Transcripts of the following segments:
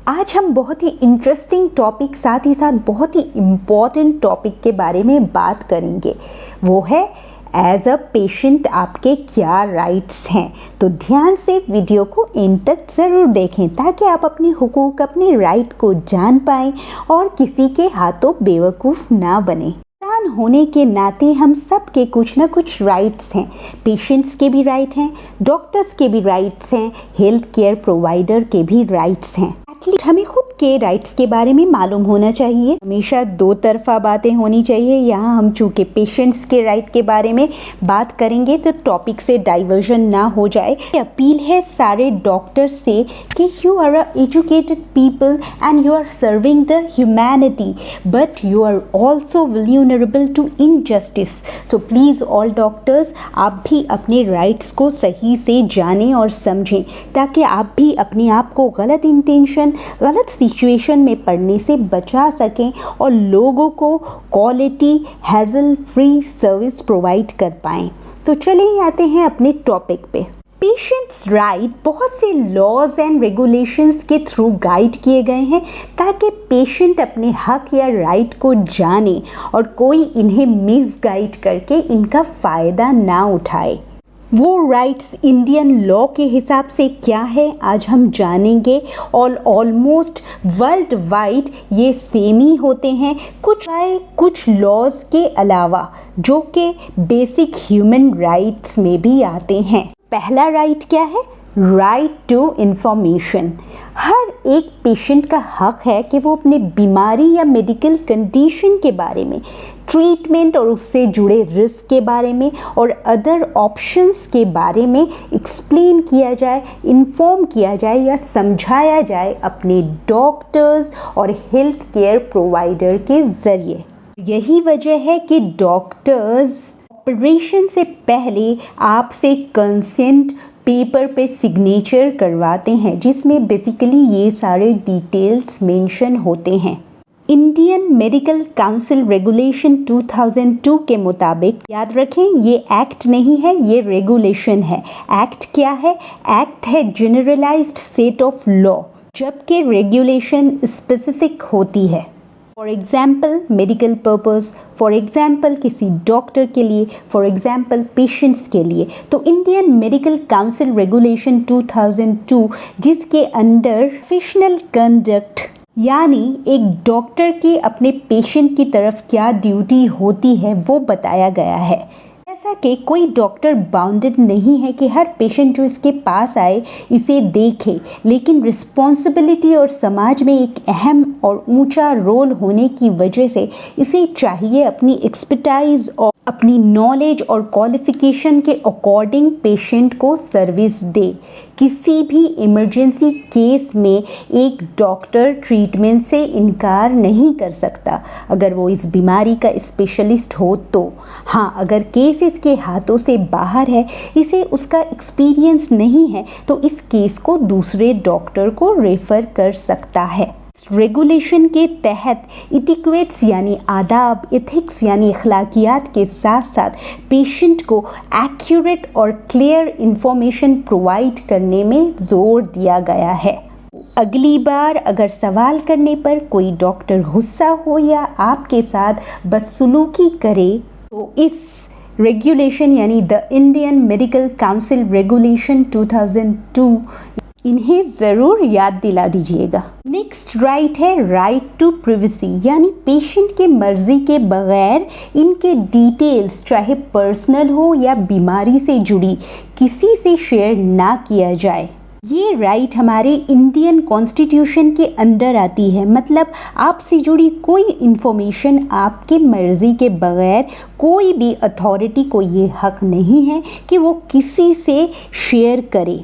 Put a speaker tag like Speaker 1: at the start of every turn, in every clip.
Speaker 1: आज हम बहुत ही इंटरेस्टिंग टॉपिक साथ ही साथ बहुत ही इम्पॉर्टेंट टॉपिक के बारे में बात करेंगे। वो है एज अ पेशेंट आपके क्या राइट्स हैं। तो ध्यान से वीडियो को एंड तक ज़रूर देखें ताकि आप अपने हुकूक, अपने राइट को जान पाएँ और किसी के हाथों बेवकूफ़ ना बने। इंसान होने के नाते हम सब के कुछ ना कुछ राइट्स हैं। पेशेंट्स के भी राइट हैं, डॉक्टर्स के भी राइट्स हैं, हेल्थ केयर प्रोवाइडर के भी राइट्स हैं। एटलीस्ट हमें खुद के राइट्स के बारे में मालूम होना चाहिए। हमेशा दो तरफा बातें होनी चाहिए। यहाँ हम चूँकि पेशेंट्स के राइट के बारे में बात करेंगे तो टॉपिक से डाइवर्जन ना हो जाए। अपील है सारे डॉक्टर्स से कि you are a educated people and you are serving the humanity but you are also vulnerable to injustice. तो प्लीज़ ऑल डॉक्टर्स, आप भी अपने राइट्स को सही से जानें और समझें ताकि आप भी अपने आप को गलत इंटेंशन, गलत सिचुएशन में पड़ने से बचा सकें और लोगों को quality hassle free service provide कर पाएँ। तो चलिए आते हैं अपने टॉपिक पे। पेशेंट्स राइट बहुत से लॉज एंड रेगुलेशंस के थ्रू गाइड किए गए हैं ताकि पेशेंट अपने हक या राइट को जाने और कोई इन्हें मिसगाइड करके इनका फ़ायदा ना उठाए। वो राइट्स इंडियन लॉ के हिसाब से क्या है आज हम जानेंगे और ऑलमोस्ट वर्ल्ड वाइड ये सेम ही होते हैं, कुछ लॉज के अलावा जो कि बेसिक ह्यूमन राइट्स में भी आते हैं। पहला राइट क्या है? Right to information. हर एक पेशेंट का हक है कि वो अपने बीमारी या मेडिकल कंडीशन के बारे में, ट्रीटमेंट और उससे जुड़े रिस्क के बारे में और अदर ऑप्शंस के बारे में एक्सप्लेन किया जाए, इन्फॉर्म किया जाए या समझाया जाए अपने डॉक्टर्स और हेल्थ केयर प्रोवाइडर के ज़रिए। यही वजह है कि डॉक्टर्स ऑपरेशन से पहले आपसे कंसेंट पेपर पे सिग्नेचर करवाते हैं जिसमें बेसिकली ये सारे डिटेल्स मेंशन होते हैं। इंडियन मेडिकल काउंसिल रेगुलेशन 2002 के मुताबिक, याद रखें ये एक्ट नहीं है, ये रेगुलेशन है। एक्ट क्या है? एक्ट है जनरलाइज्ड सेट ऑफ लॉ, जबकि रेगुलेशन स्पेसिफिक होती है। For example medical purpose, for example किसी डॉक्टर के लिए, फॉर एग्जाम्पल पेशेंट्स के लिए। तो इंडियन मेडिकल काउंसिल रेगुलेशन 2002 जिसके अंडर प्रोफेशनल कंडक्ट यानी एक डॉक्टर की अपने पेशेंट की तरफ क्या ड्यूटी होती है वो बताया गया है। ऐसा कि कोई डॉक्टर बाउंडेड नहीं है कि हर पेशेंट जो इसके पास आए इसे देखे, लेकिन रिस्पॉन्सिबिलिटी और समाज में एक अहम और ऊंचा रोल होने की वजह से इसे चाहिए अपनी एक्सपर्टाइज और अपनी नॉलेज और क्वालिफिकेशन के अकॉर्डिंग पेशेंट को सर्विस दे। किसी भी इमरजेंसी केस में एक डॉक्टर ट्रीटमेंट से इनकार नहीं कर सकता अगर वो इस बीमारी का स्पेशलिस्ट हो तो। हाँ, अगर केस इसके हाथों से बाहर है, इसे उसका एक्सपीरियंस नहीं है, तो इस केस को दूसरे डॉक्टर को रेफ़र कर सकता है। रेगुलेशन के तहत इटिक्वेट्स यानी आदाब, एथिक्स यानी अखलाकियात के साथ साथ पेशेंट को एक्यूरेट और क्लियर इंफॉर्मेशन प्रोवाइड करने में जोर दिया गया है। अगली बार अगर सवाल करने पर कोई डॉक्टर गुस्सा हो या आपके साथ बदसलूकी करे तो इस रेगुलेशन यानी the Indian medical council regulation 2002 इन्हें ज़रूर याद दिला दीजिएगा। नेक्स्ट राइट है राइट टू प्रिवेसी, यानी पेशेंट के मर्जी के बगैर इनके डिटेल्स चाहे पर्सनल हो या बीमारी से जुड़ी किसी से शेयर ना किया जाए। ये राइट हमारे इंडियन कॉन्स्टिट्यूशन के अंडर आती है। मतलब आपसे जुड़ी कोई इन्फॉर्मेशन आपके मर्ज़ी के बगैर कोई भी अथॉरिटी को ये हक नहीं है कि वो किसी से शेयर करे।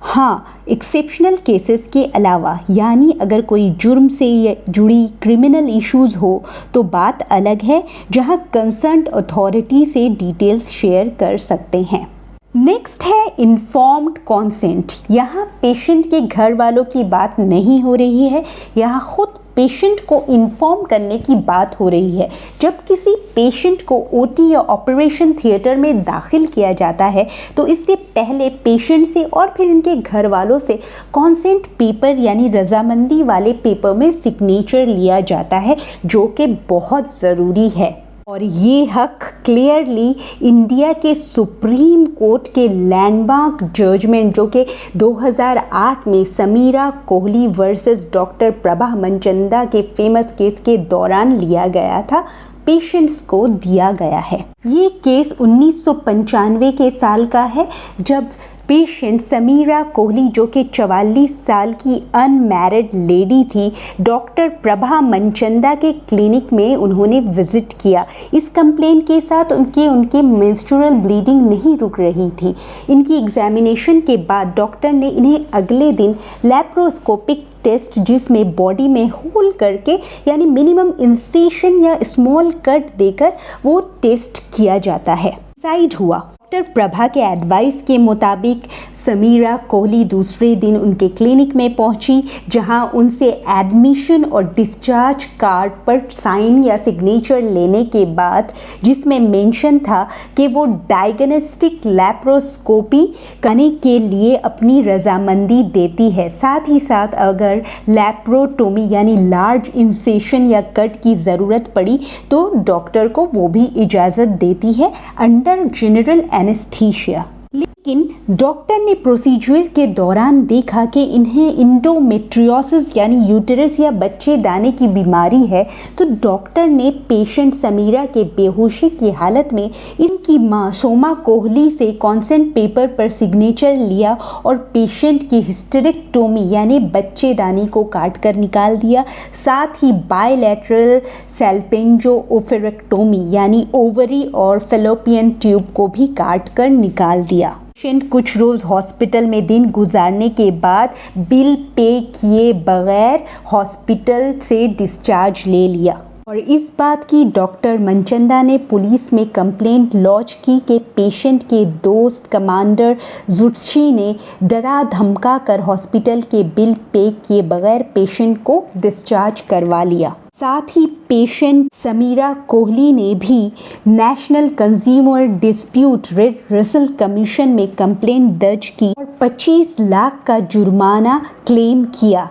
Speaker 1: हाँ, एक्सेप्शनल केसेस के अलावा, यानी अगर कोई जुर्म से जुड़ी क्रिमिनल इश्यूज़ हो तो बात अलग है, जहाँ कंसर्न्ड अथॉरिटी से डिटेल्स शेयर कर सकते हैं। नेक्स्ट है इन्फॉर्म्ड कॉन्सेंट। यहाँ पेशेंट के घर वालों की बात नहीं हो रही है, यहाँ खुद पेशेंट को इन्फॉर्म करने की बात हो रही है। जब किसी पेशेंट को ओटी या ऑपरेशन थिएटर में दाखिल किया जाता है तो इससे पहले पेशेंट से और फिर इनके घर वालों से कॉन्सेंट पेपर यानी रजामंदी वाले पेपर में सिग्नेचर लिया जाता है, जो कि बहुत ज़रूरी है। और ये हक क्लियरली इंडिया के सुप्रीम कोर्ट के लैंडमार्क जजमेंट जो कि 2008 में समीरा कोहली वर्सेस डॉक्टर प्रभा मनचंदा के फेमस केस के दौरान लिया गया था, पेशेंट्स को दिया गया है। ये केस 1995 के साल का है, जब पेशेंट समीरा कोहली जो कि 44 साल की अनमैरिड लेडी थी, डॉक्टर प्रभा मनचंदा के क्लिनिक में उन्होंने विजिट किया। इस कंप्लेन के साथ उनके मेंस्ट्रुअल ब्लीडिंग नहीं रुक रही थी। इनकी एग्जामिनेशन के बाद डॉक्टर ने इन्हें अगले दिन लैप्रोस्कोपिक टेस्ट, जिसमें बॉडी में होल करके यानी मिनिमम इंसिशन या स्मॉल कट देकर वो टेस्ट किया जाता है, डिसाइड हुआ। डॉक्टर प्रभा के एडवाइस के मुताबिक समीरा कोहली दूसरे दिन उनके क्लिनिक में पहुंची, जहां उनसे एडमिशन और डिस्चार्ज कार्ड पर साइन या सिग्नेचर लेने के बाद, जिसमें मेंशन था कि वो डायग्नोस्टिक लैप्रोस्कोपी करने के लिए अपनी रजामंदी देती है। साथ ही साथ अगर लैप्रोटोमी यानी लार्ज इंसेशन या कट की ज़रूरत पड़ी तो डॉक्टर को वो भी इजाज़त देती है अंडर जनरल एनेस्थीसिया। लेकिन डॉक्टर ने प्रोसीजर के दौरान देखा कि इन्हें इंडोमेट्रियोसिस यानी यूटेरस या बच्चे दाने की बीमारी है, तो डॉक्टर ने पेशेंट समीरा के बेहोशी की हालत में इनकी मां सोमा कोहली से कॉन्सेंट पेपर पर सिग्नेचर लिया और पेशेंट की हिस्टेरेक्टोमी यानी बच्चे दानी को काट कर निकाल दिया। साथ ही बायलैटरल सैल्पेंजोओफेरेक्टोमी यानी ओवरी और फेलोपियन ट्यूब को भी काट कर निकाल दिया। पेशेंट कुछ रोज़ हॉस्पिटल में दिन गुजारने के बाद बिल पे किए बगैर हॉस्पिटल से डिस्चार्ज ले लिया। और इस बात की डॉक्टर मनचंदा ने पुलिस में कंप्लेंट लॉन्च की कि पेशेंट के दोस्त कमांडर जुत्शी ने डरा धमका कर हॉस्पिटल के बिल पे किए बगैर पेशेंट को डिस्चार्ज करवा लिया। साथ ही पेशेंट समीरा कोहली ने भी national consumer dispute redressal commission में कंप्लेंट दर्ज की और 25 लाख का जुर्माना क्लेम किया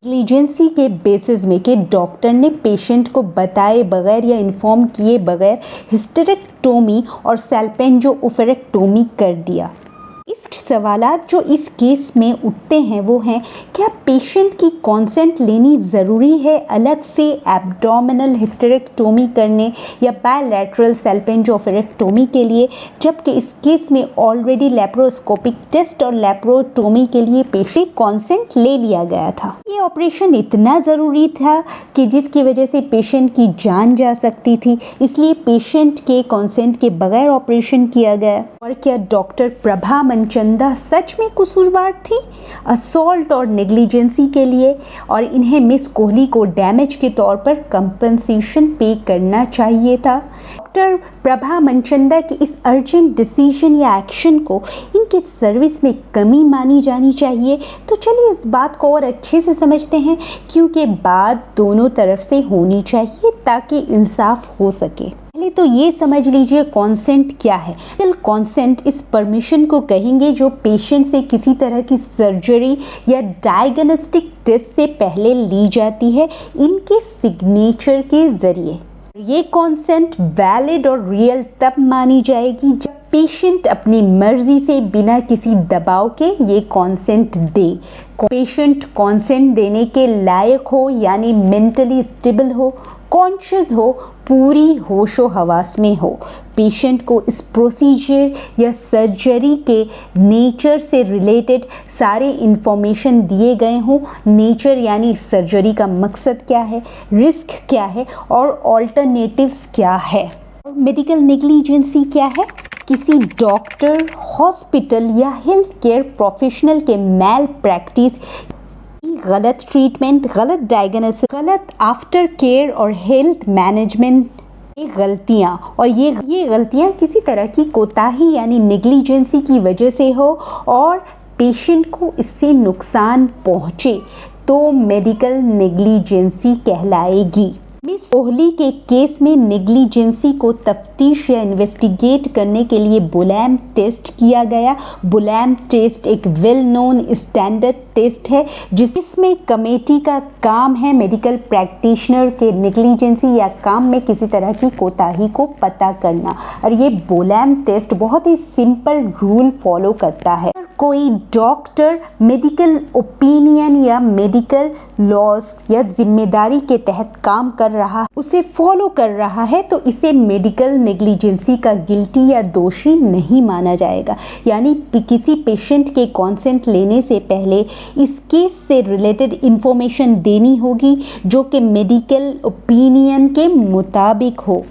Speaker 1: नेग्लिजेंसी के बेसिस में कि डॉक्टर ने पेशेंट को बताए बगैर या इन्फॉर्म किए बगैर हिस्टेरेक्टोमी और सैल्पेंजोओफेरेक्टोमी कर दिया। इस सवालात जो इस केस में उठते हैं वो हैं, क्या पेशेंट की कॉन्सेंट लेनी ज़रूरी है अलग से एब्डोमिनल हिस्टेरेक्टोमी करने या बायलैटरल सैल्पेंजोओफेरेक्टोमी के लिए, जबकि इस केस में ऑलरेडी लैप्रोस्कोपिक टेस्ट और लैप्रोटोमी के लिए पेशेंट कॉन्सेंट ले लिया गया था। ये ऑपरेशन इतना ज़रूरी था कि जिसकी वजह से पेशेंट की जान जा सकती थी, इसलिए पेशेंट के कॉन्सेंट के बगैर ऑपरेशन किया गया। और क्या डॉक्टर प्रभा मनचंदा सच में कसूरवार थी असॉल्ट और नेग्लिजेंसी के लिए, और इन्हें मिस कोहली को डैमेज के तौर पर कंपनसेशन पे करना चाहिए था? डॉक्टर प्रभा मनचंदा की इस अर्जेंट डिसीजन या एक्शन को इनके सर्विस में कमी मानी जानी चाहिए। तो चलिए इस बात को और अच्छे से समझते हैं, क्योंकि बात दोनों तरफ से होनी चाहिए ताकि इंसाफ हो सके। पहले तो ये समझ लीजिए कॉन्सेंट क्या है। कॉन्सेंट इस परमिशन को कहेंगे जो पेशेंट से किसी तरह की सर्जरी या डायग्नोस्टिक टेस्ट से पहले ली जाती है इनके सिग्नेचर के जरिए। ये कॉन्सेंट वैलिड और रियल तब मानी जाएगी जब पेशेंट अपनी मर्जी से बिना किसी दबाव के ये कॉन्सेंट दे। पेशेंट कॉन्सेंट देने के लायक हो यानी मेंटली स्टेबल हो, कॉन्शियस हो, पूरी होशो हवास में हो, पेशेंट को इस प्रोसीजर या सर्जरी के नेचर से रिलेटेड सारे इंफॉर्मेशन दिए गए हों। नेचर यानी सर्जरी का मकसद क्या है, रिस्क क्या है और ऑल्टरनेटिव्स क्या है। और मेडिकल नेग्लिजेंसी क्या है? किसी डॉक्टर, हॉस्पिटल या हेल्थ केयर प्रोफेशनल के मैल प्रैक्टिस, गलत ट्रीटमेंट, गलत डायग्नोसिस, गलत आफ्टर केयर और हेल्थ मैनेजमेंट गलतियाँ, और ये गलतियाँ किसी तरह की कोताही यानी नेग्लिजेंसी की वजह से हो और पेशेंट को इससे नुकसान पहुँचे, तो मेडिकल नेग्लिजेंसी कहलाएगी। मिस कोहली के केस में नेग्लिजेंसी को तफ्तीश या इन्वेस्टिगेट करने के लिए बुलैम टेस्ट किया गया। बुलैम टेस्ट एक वेल नोन स्टैंडर्ड टेस्ट है जिसमें कमेटी का काम है मेडिकल प्रैक्टिशनर के नेग्लिजेंसी या काम में किसी तरह की कोताही को पता करना। और ये बुलैम टेस्ट बहुत ही सिंपल रूल फॉलो करता है। कोई डॉक्टर मेडिकल ओपिनियन या मेडिकल लॉज या जिम्मेदारी के तहत काम कर रहा है, उसे फॉलो कर रहा है, तो इसे मेडिकल नेग्लिजेंसी का गिल्टी या दोषी नहीं माना जाएगा। यानी किसी पेशेंट के कॉन्सेंट लेने से पहले इस केस से रिलेटेड इंफॉर्मेशन देनी होगी जो कि मेडिकल ओपिनियन के मुताबिक हो।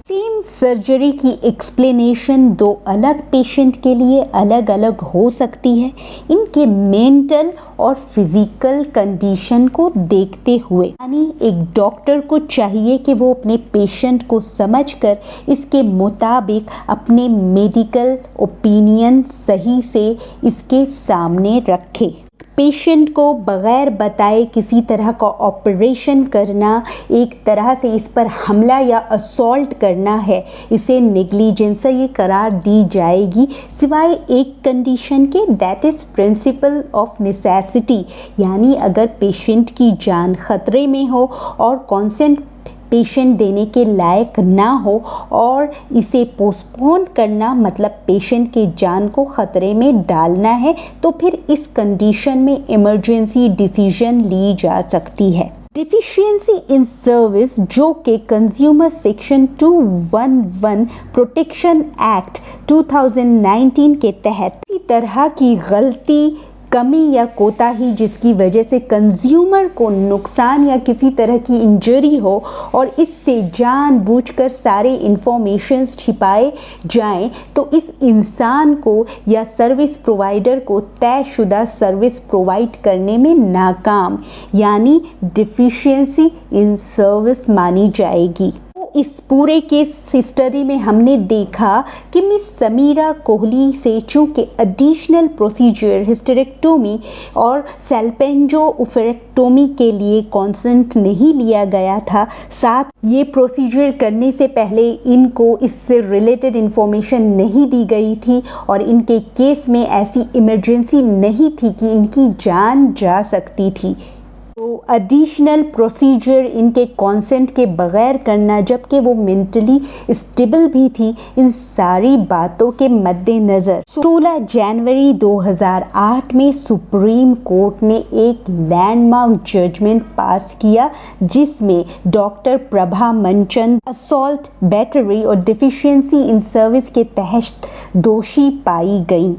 Speaker 1: सेम सर्जरी की एक्सप्लेनेशन दो अलग पेशेंट के लिए अलग अलग हो सकती है, इनके मेंटल और फिजिकल कंडीशन को देखते हुए। यानी एक डॉक्टर को चाहिए कि वो अपने पेशेंट को समझकर इसके मुताबिक अपने मेडिकल ओपिनियन सही से इसके सामने रखे। पेशेंट को बग़ैर बताए किसी तरह का ऑपरेशन करना, एक तरह से इस पर हमला या असॉल्ट करना है, इसे नेग्लिजेंसी करार दी जाएगी, सिवाय एक कंडीशन के, that is principle of necessity. यानी अगर पेशेंट की जान खतरे में हो और कॉन्सेंट पेशेंट देने के लायक ना हो और इसे पोस्टपोन करना मतलब पेशेंट की जान को ख़तरे में डालना है, तो फिर इस कंडीशन में इमरजेंसी डिसीजन ली जा सकती है। डिफिशियंसी इन सर्विस जो कि कंज्यूमर सेक्शन 211 प्रोटेक्शन एक्ट 2019 के तहत इसी तरह की गलती, कमी या कोताही जिसकी वजह से कंज्यूमर को नुकसान या किसी तरह की इंजरी हो और इससे जानबूझकर सारे इंफॉर्मेशंस छिपाए जाएं, तो इस इंसान को या सर्विस प्रोवाइडर को तयशुदा सर्विस प्रोवाइड करने में नाकाम यानी डिफिशियंसी इन सर्विस मानी जाएगी। इस पूरे केस हिस्ट्री में हमने देखा कि मिस समीरा कोहली से चूँकि एडिशनल प्रोसीजर हिस्टेरेक्टोमी और सैल्पेंजोओफेरेक्टोमी के लिए कॉन्सेंट नहीं लिया गया था, साथ ये प्रोसीजर करने से पहले इनको इससे रिलेटेड इन्फॉर्मेशन नहीं दी गई थी और इनके केस में ऐसी इमरजेंसी नहीं थी कि इनकी जान जा सकती थी। तो एडिशनल प्रोसीजर इनके कॉन्सेंट के बगैर करना, जबकि वो मेंटली स्टेबल भी थी, इन सारी बातों के मद्देनज़र 16 जनवरी 2008 में सुप्रीम कोर्ट ने एक लैंडमार्क जजमेंट पास किया जिसमें डॉक्टर प्रभा मंचन असॉल्ट, बैटरी और डिफिशियंसी इन सर्विस के तहत दोषी पाई गई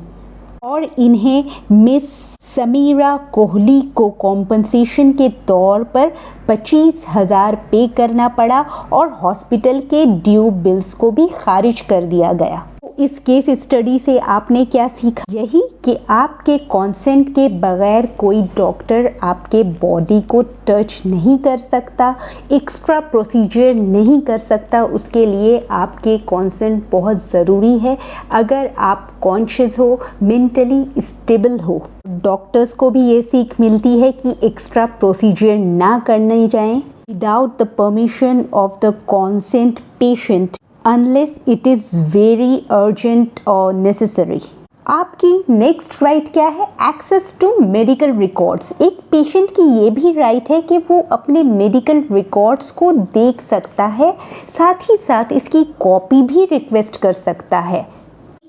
Speaker 1: और इन्हें मिस समीरा कोहली को कॉम्पनसेशन के तौर पर 25,000 पे करना पड़ा और हॉस्पिटल के ड्यू बिल्स को भी खारिज कर दिया गया। इस केस स्टडी से आपने क्या सीखा? यही कि आपके कॉन्सेंट के बगैर कोई डॉक्टर आपके बॉडी को टच नहीं कर सकता, एक्स्ट्रा प्रोसीजर नहीं कर सकता, उसके लिए आपके कॉन्सेंट बहुत ज़रूरी है। अगर आप कॉन्शियस हो, मेंटली स्टेबल हो। डॉक्टर्स को भी ये सीख मिलती है कि एक्स्ट्रा प्रोसीजर ना करने जाएं without the permission of the consent patient unless it is very urgent or necessary। आपकी नेक्स्ट राइट क्या है? Access to medical records. एक पेशेंट की ये भी राइट है कि वो अपने मेडिकल रिकॉर्ड्स को देख सकता है, साथ ही साथ इसकी कॉपी भी रिक्वेस्ट कर सकता है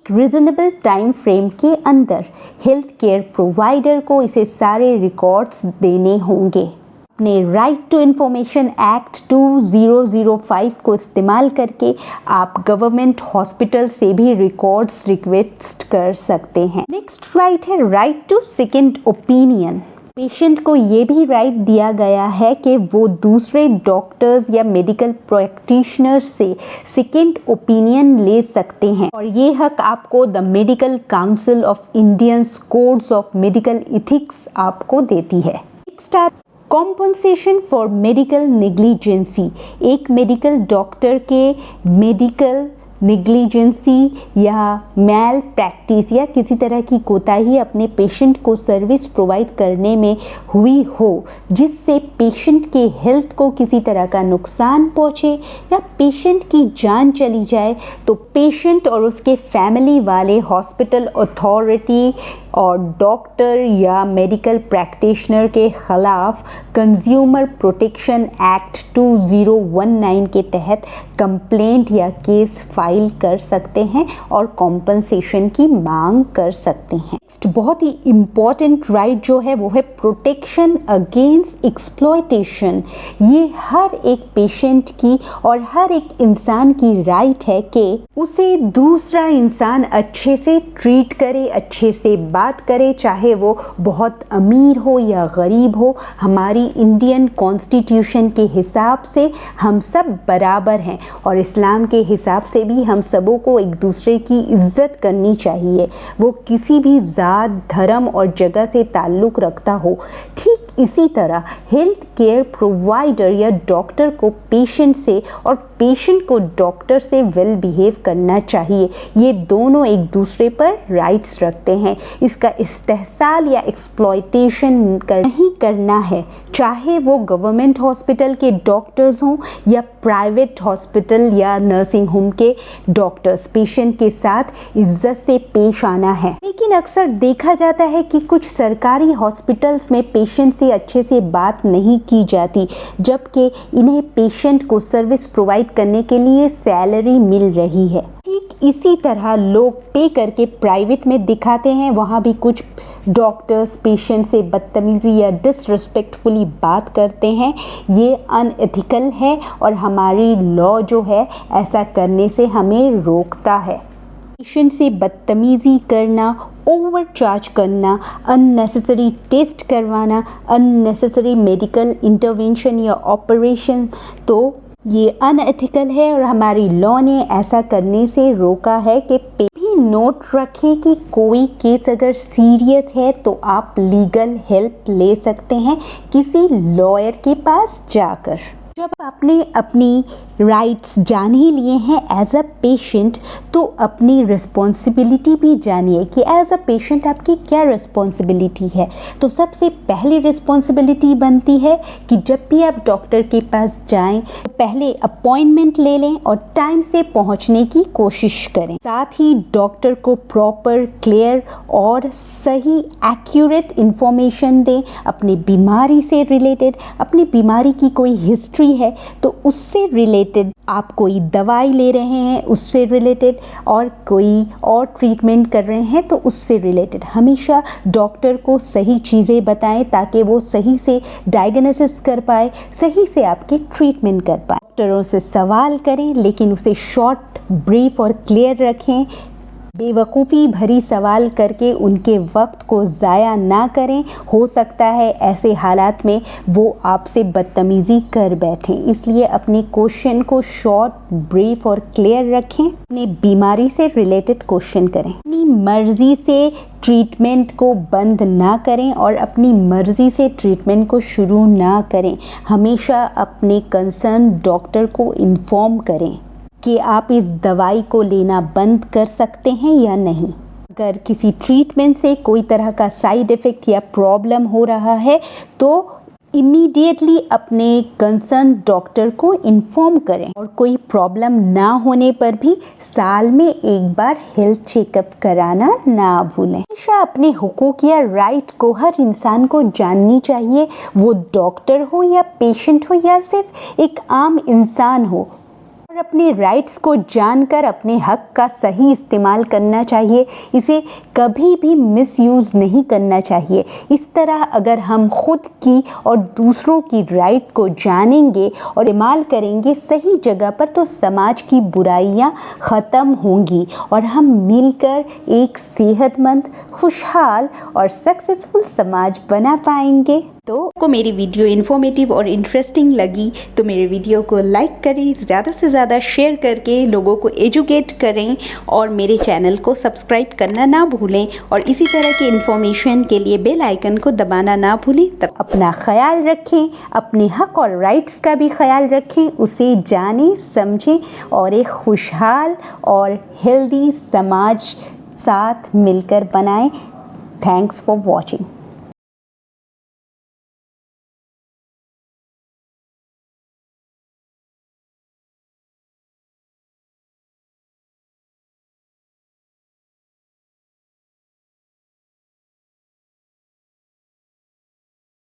Speaker 1: रीजनेबल टाइम फ्रेम के अंदर। हेल्थ केयर प्रोवाइडर को इसे सारे रिकॉर्ड्स देने होंगे। अपने राइट टू इंफॉर्मेशन एक्ट 2005 को इस्तेमाल करके आप गवर्नमेंट हॉस्पिटल से भी रिकॉर्ड्स रिक्वेस्ट कर सकते हैं। नेक्स्ट राइट है right to second opinion. Patient को ये भी राइट दिया गया है कि वो दूसरे डॉक्टर्स या मेडिकल प्रैक्टिशनर से सेकंड ओपिनियन ले सकते हैं और ये हक आपको the medical council of Indians codes of medical ethics आपको देती है। Next compensation for medical negligence. एक मेडिकल डॉक्टर के मेडिकल निग्लिजेंसी या मैल प्रैक्टिस या किसी तरह की कोताही अपने पेशेंट को सर्विस प्रोवाइड करने में हुई हो, जिससे पेशेंट के हेल्थ को किसी तरह का नुकसान पहुंचे या पेशेंट की जान चली जाए, तो पेशेंट और उसके फैमिली वाले हॉस्पिटल अथॉरिटी और डॉक्टर या मेडिकल प्रैक्टिशनर के खिलाफ कंज्यूमर प्रोटेक्शन एक्ट 2019 के तहत कंप्लेंट या केस फाइल कर सकते हैं और कॉम्पनसेशन की मांग कर सकते हैं। नेक्स्ट बहुत ही इम्पॉर्टेंट राइट जो है वो है प्रोटेक्शन अगेंस्ट एक्सप्लॉयटेशन। ये हर एक पेशेंट की और हर एक इंसान की राइट है कि उसे दूसरा इंसान अच्छे से ट्रीट करे, अच्छे से बात करे, चाहे वो बहुत अमीर हो या गरीब हो। हमारी इंडियन कॉन्स्टिट्यूशन के हिसाब से हम सब बराबर हैं और इस्लाम के हिसाब से भी हम सबों को एक दूसरे की इज्जत करनी चाहिए, वो किसी भी ज़ात, धर्म और जगह से ताल्लुक़ रखता हो। ठीक इसी तरह हेल्थ केयर प्रोवाइडर या डॉक्टर को पेशेंट से और पेशेंट को डॉक्टर से वेल बिहेव करना चाहिए। ये दोनों एक दूसरे पर राइट्स रखते हैं। इसका इस्तेहसाल या एक्सप्लॉयटेशन नहीं करना है, चाहे वो गवर्नमेंट हॉस्पिटल के डॉक्टर्स हों या प्राइवेट हॉस्पिटल या नर्सिंग होम के डॉक्टर्स। पेशेंट के साथ इज्जत से पेश आना है। लेकिन अक्सर देखा जाता है कि कुछ सरकारी हॉस्पिटल्स में पेशेंट से अच्छे से बात नहीं की जाती, जबकि इन्हें पेशेंट को सर्विस प्रोवाइड करने के लिए सैलरी मिल रही है। ठीक इसी तरह लोग पे करके प्राइवेट में दिखाते हैं, वहाँ भी कुछ डॉक्टर्स पेशेंट से बदतमीज़ी या डिसरिस्पेक्टफुली बात करते हैं। ये अनएथिकल है और हमारी लॉ जो है ऐसा करने से हमें रोकता है। पेशेंट से बदतमीज़ी करना, ओवर चार्ज करना, अननेसेसरी टेस्ट करवाना, अननेसेसरी मेडिकल इंटरवेंशन या ऑपरेशन, तो ये अनएथिकल है और हमारी लॉ ने ऐसा करने से रोका है। कि भी नोट रखें कि कोई केस अगर सीरियस है तो आप लीगल हेल्प ले सकते हैं किसी लॉयर के पास जाकर। जब आपने अपनी राइट्स जान ही लिए हैं एज अ पेशेंट, तो अपनी रिस्पॉन्सिबिलिटी भी जानिए कि एज अ पेशेंट आपकी क्या रिस्पॉन्सिबिलिटी है। तो सबसे पहली रिस्पॉन्सिबिलिटी बनती है कि जब भी आप डॉक्टर के पास जाएं तो पहले अपॉइंटमेंट ले लें और टाइम से पहुंचने की कोशिश करें। साथ ही डॉक्टर को प्रॉपर, क्लियर और सही एक्यूरेट इंफॉर्मेशन दें अपनी बीमारी से रिलेटेड। अपनी बीमारी की कोई हिस्ट्री है तो उससे रिलेटेड, आप कोई दवाई ले रहे हैं उससे रिलेटेड, और कोई और ट्रीटमेंट कर रहे हैं तो उससे रिलेटेड हमेशा डॉक्टर को सही चीज़ें बताएं ताकि वो सही से डायग्नोसिस कर पाए, सही से आपके ट्रीटमेंट कर पाए। डॉक्टरों से सवाल करें लेकिन उसे शॉर्ट, ब्रीफ और क्लियर रखें। बेवकूफ़ी भरी सवाल करके उनके वक्त को ज़ाया ना करें। हो सकता है ऐसे हालात में वो आपसे बदतमीज़ी कर बैठें, इसलिए अपने क्वेश्चन को शॉर्ट, ब्रीफ और क्लियर रखें। अपनी बीमारी से रिलेटेड क्वेश्चन करें। अपनी मर्ज़ी से ट्रीटमेंट को बंद ना करें और अपनी मर्ज़ी से ट्रीटमेंट को शुरू ना करें। हमेशा अपने कंसर्न डॉक्टर को इन्फॉर्म करें कि आप इस दवाई को लेना बंद कर सकते हैं या नहीं। अगर किसी ट्रीटमेंट से कोई तरह का साइड इफ़ेक्ट या प्रॉब्लम हो रहा है तो इमीडिएटली अपने कंसर्न डॉक्टर को इन्फॉर्म करें। और कोई प्रॉब्लम ना होने पर भी साल में एक बार हेल्थ चेकअप कराना ना भूलें। हमेशा अपने हुकूक या राइट को हर इंसान को जाननी चाहिए, वो डॉक्टर हो या पेशेंट हो या सिर्फ एक आम इंसान हो। और अपने राइट्स को जानकर अपने हक का सही इस्तेमाल करना चाहिए। इसे कभी भी मिसयूज़ नहीं करना चाहिए। इस तरह अगर हम खुद की और दूसरों की राइट को जानेंगे और इस्तेमाल करेंगे सही जगह पर, तो समाज की बुराइयां ख़त्म होंगी और हम मिलकर एक सेहतमंद, खुशहाल और सक्सेसफुल समाज बना पाएंगे। तो आपको मेरी वीडियो इन्फॉर्मेटिव और इंटरेस्टिंग लगी तो मेरे वीडियो को लाइक करें, ज़्यादा से ज़्यादा शेयर करके लोगों को एजुकेट करें और मेरे चैनल को सब्सक्राइब करना ना भूलें और इसी तरह की इन्फॉर्मेशन के लिए बेल आइकन को दबाना ना भूलें। तब अपना ख्याल रखें, अपने हक और राइट्स का भी ख्याल रखें, उसे जानें, समझें और एक खुशहाल और हेल्दी समाज साथ मिलकर बनाएं। Thanks for watching.